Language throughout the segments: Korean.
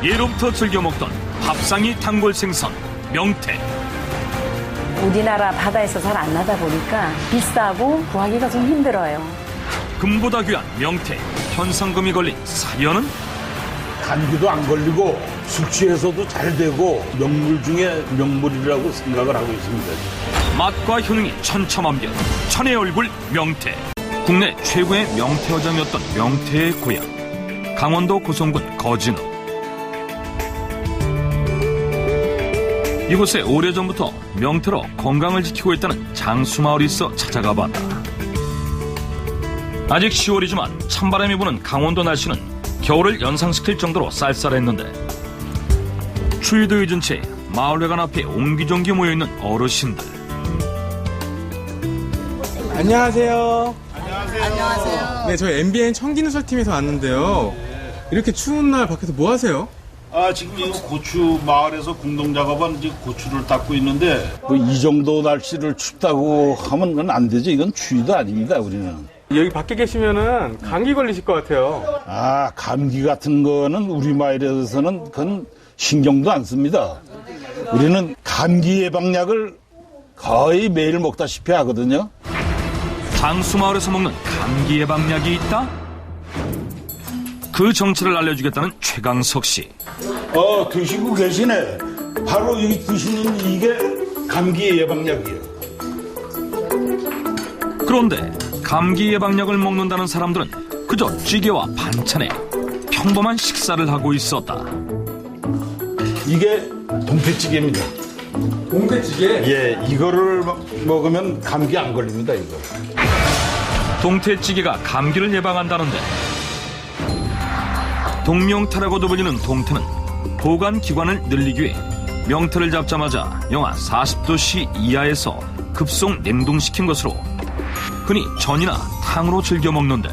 예로부터 즐겨 먹던 밥상이 단골 생선 명태. 우리나라 바다에서 잘 안 나다 보니까 비싸고 구하기가 좀 힘들어요. 금보다 귀한 명태, 현상금이 걸린 사연은? 감기도 안 걸리고 술 취해서도 잘 되고 명물 중에 명물이라고 생각을 하고 있습니다. 맛과 효능이 천차만별, 천의 얼굴 명태. 국내 최고의 명태어장이었던 명태의 고향, 강원도 고성군 거진읍. 이곳에 오래전부터 명태로 건강을 지키고 있다는 장수마을이 있어 찾아가 봤다. 아직 10월이지만 찬바람이 부는 강원도 날씨는 겨울을 연상시킬 정도로 쌀쌀했는데, 추위도 잊은 채 마을회관 앞에 옹기종기 모여있는 어르신들. 안녕하세요. 안녕하세요. 네, 저희 MBN 청기누설팀에서 왔는데요. 이렇게 추운 날 밖에서 뭐 하세요? 지금 이 고추 마을에서 공동 작업한 이제 고추를 닦고 있는데, 이 정도 날씨를 춥다고 하면 그건 안 되죠. 이건 추위도 아닙니다, 우리는. 여기 밖에 계시면은 감기 걸리실 것 같아요. 감기 같은 거는 우리 마을에서는 그건 신경도 안 씁니다. 우리는 감기 예방약을 거의 매일 먹다시피 하거든요. 장수마을에서 먹는 감기 예방약이 있다? 그 정체를 알려주겠다는 최강석 씨. 드시고 계시네. 바로 여기 드시는 이게 감기 예방약이에요. 그런데 감기 예방약을 먹는다는 사람들은 그저 찌개와 반찬에 평범한 식사를 하고 있었다. 이게 동태찌개입니다. 동태찌개? 예, 이거를 먹으면 감기 안 걸립니다, 이거. 동태찌개가 감기를 예방한다는데, 동명태라고도 불리는 동태는 보관기관을 늘리기 위해 명태를 잡자마자 영하 40도씨 이하에서 급속 냉동시킨 것으로 흔히 전이나 탕으로 즐겨 먹는데,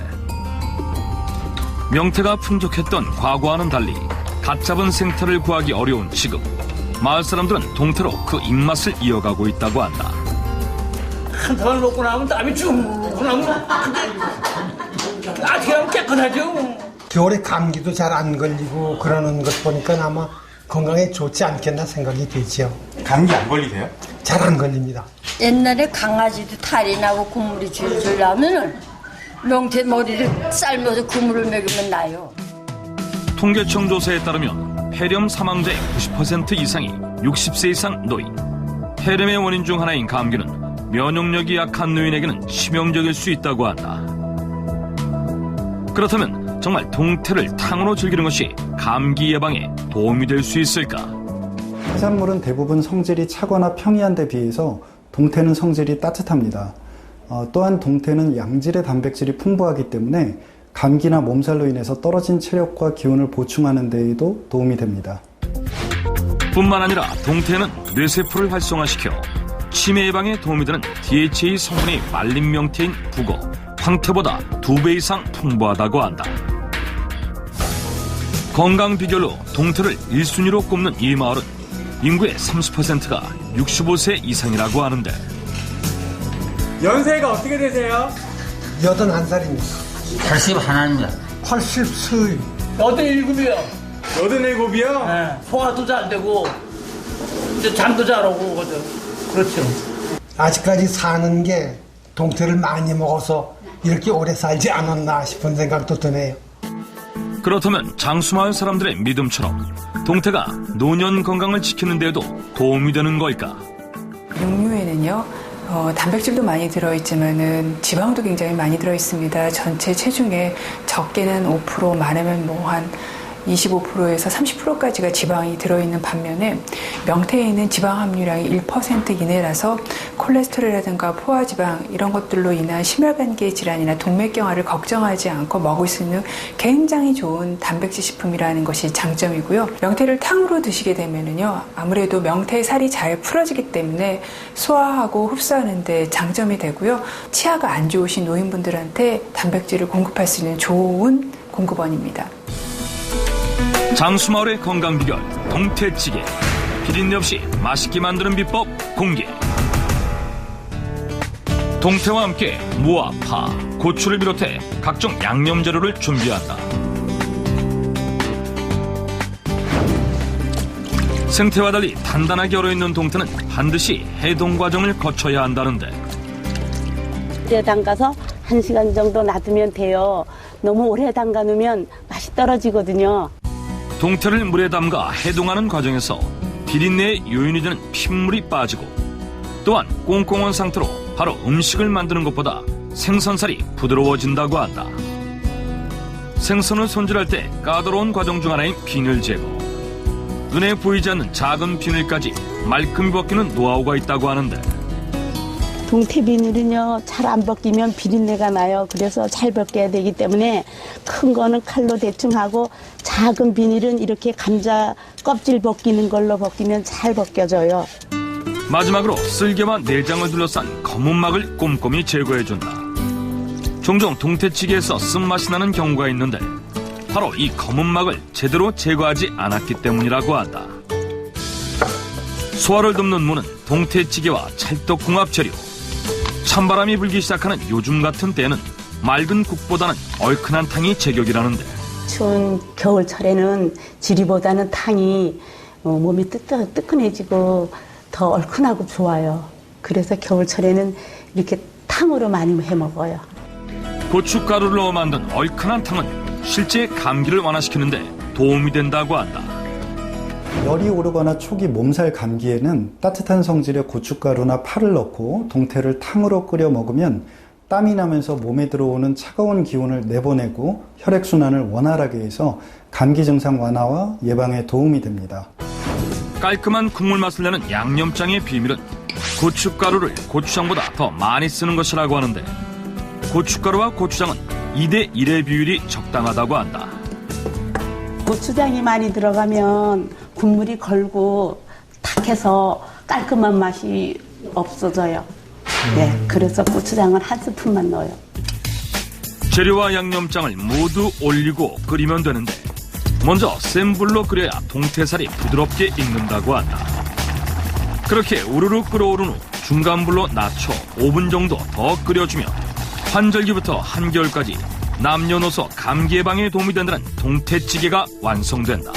명태가 풍족했던 과거와는 달리 갓 잡은 생태를 구하기 어려운 지금, 마을 사람들은 동태로 그 입맛을 이어가고 있다고 한다. 한 탕을 먹고 나면 땀이 쭉 나면 그냥 깨끗하죠. 겨울에 감기도 잘 안 걸리고 그러는 것 보니까 아마 건강에 좋지 않겠나 생각이 되죠. 감기 안 걸리세요? 잘 안 걸립니다. 옛날에 강아지도 탈이 나고 국물이 줄줄 나면은 명태 머리를 삶아서 국물을 먹이면 나요. 통계청 조사에 따르면 폐렴 사망자의 90% 이상이 60세 이상 노인. 폐렴의 원인 중 하나인 감기는 면역력이 약한 노인에게는 치명적일 수 있다고 한다. 그렇다면 정말 동태를 탕으로 즐기는 것이 감기 예방에 도움이 될 수 있을까? 해산물은 대부분 성질이 차거나 평이한 데 비해서 동태는 성질이 따뜻합니다. 또한 동태는 양질의 단백질이 풍부하기 때문에 감기나 몸살로 인해서 떨어진 체력과 기운을 보충하는 데에도 도움이 됩니다. 뿐만 아니라 동태는 뇌세포를 활성화시켜 치매 예방에 도움이 되는 DHA 성분이 말린 명태인 북어, 황태보다 2배 이상 풍부하다고 한다. 건강 비결로 동태를 1순위로 꼽는 이 마을은 인구의 30%가 65세 이상이라고 하는데, 연세가 어떻게 되세요? 81살입니다. 81입니다. 80세. 87이요. 87이요? 네. 소화도 잘 되고 이제 잠도 잘 오고 그렇죠. 아직까지 사는 게 동태를 많이 먹어서 이렇게 오래 살지 않았나 싶은 생각도 드네요. 그렇다면 장수마을 사람들의 믿음처럼 동태가 노년 건강을 지키는 데에도 도움이 되는 걸까? 육류에는요, 단백질도 많이 들어있지만은 지방도 굉장히 많이 들어있습니다. 전체 체중의 적게는 5%, 많으면 한 25%에서 30%까지가 지방이 들어있는 반면에 명태에는 지방 함유량이 1% 이내라서 콜레스테롤이라든가 포화지방 이런 것들로 인한 심혈관계 질환이나 동맥경화를 걱정하지 않고 먹을 수 있는 굉장히 좋은 단백질 식품이라는 것이 장점이고요. 명태를 탕으로 드시게 되면은요, 아무래도 명태의 살이 잘 풀어지기 때문에 소화하고 흡수하는 데 장점이 되고요. 치아가 안 좋으신 노인분들한테 단백질을 공급할 수 있는 좋은 공급원입니다. 장수마을의 건강 비결 동태찌개, 비린내 없이 맛있게 만드는 비법 공개. 동태와 함께 무와 파, 고추를 비롯해 각종 양념 재료를 준비한다. 생태와 달리 단단하게 얼어있는 동태는 반드시 해동 과정을 거쳐야 한다는데 물에 담가서 1시간 정도 놔두면 돼요. 너무 오래 담가 놓으면 맛이 떨어지거든요. 동태를 물에 담가 해동하는 과정에서 비린내의 요인이 되는 핏물이 빠지고 또한 꽁꽁한 상태로 바로 음식을 만드는 것보다 생선살이 부드러워진다고 한다. 생선을 손질할 때 까다로운 과정 중 하나인 비늘 제거. 눈에 보이지 않는 작은 비늘까지 말끔히 벗기는 노하우가 있다고 하는데 동태 비늘은요, 잘 안 벗기면 비린내가 나요. 그래서 잘 벗겨야 되기 때문에 큰 거는 칼로 대충 하고 작은 비닐은 이렇게 감자 껍질 벗기는 걸로 벗기면 잘 벗겨져요. 마지막으로 쓸개와 내장을 둘러싼 검은 막을 꼼꼼히 제거해준다. 종종 동태찌개에서 쓴맛이 나는 경우가 있는데 바로 이 검은 막을 제대로 제거하지 않았기 때문이라고 한다. 소화를 돕는 무는 동태찌개와 찰떡궁합 재료. 찬바람이 불기 시작하는 요즘 같은 때에는 맑은 국보다는 얼큰한 탕이 제격이라는데 추운 겨울철에는 지리보다는 탕이 몸이 뜨끈해지고 더 얼큰하고 좋아요. 그래서 겨울철에는 이렇게 탕으로 많이 해 먹어요. 고춧가루를 넣어 만든 얼큰한 탕은 실제 감기를 완화시키는데 도움이 된다고 한다. 열이 오르거나 초기 몸살 감기에는 따뜻한 성질의 고춧가루나 파를 넣고 동태를 탕으로 끓여 먹으면 땀이 나면서 몸에 들어오는 차가운 기운을 내보내고 혈액순환을 원활하게 해서 감기 증상 완화와 예방에 도움이 됩니다. 깔끔한 국물 맛을 내는 양념장의 비밀은 고춧가루를 고추장보다 더 많이 쓰는 것이라고 하는데 고춧가루와 고추장은 2대1의 비율이 적당하다고 한다. 고추장이 많이 들어가면 국물이 걸고 탁해서 깔끔한 맛이 없어져요. 네, 그래서 고추장은 한 스푼만 넣어요. 재료와 양념장을 모두 올리고 끓이면 되는데 먼저 센 불로 끓여야 동태살이 부드럽게 익는다고 한다. 그렇게 우르르 끓어오른 후 중간 불로 낮춰 5분 정도 더 끓여주면 환절기부터 한겨울까지 남녀노소 감기 예방에 도움이 된다는 동태찌개가 완성된다.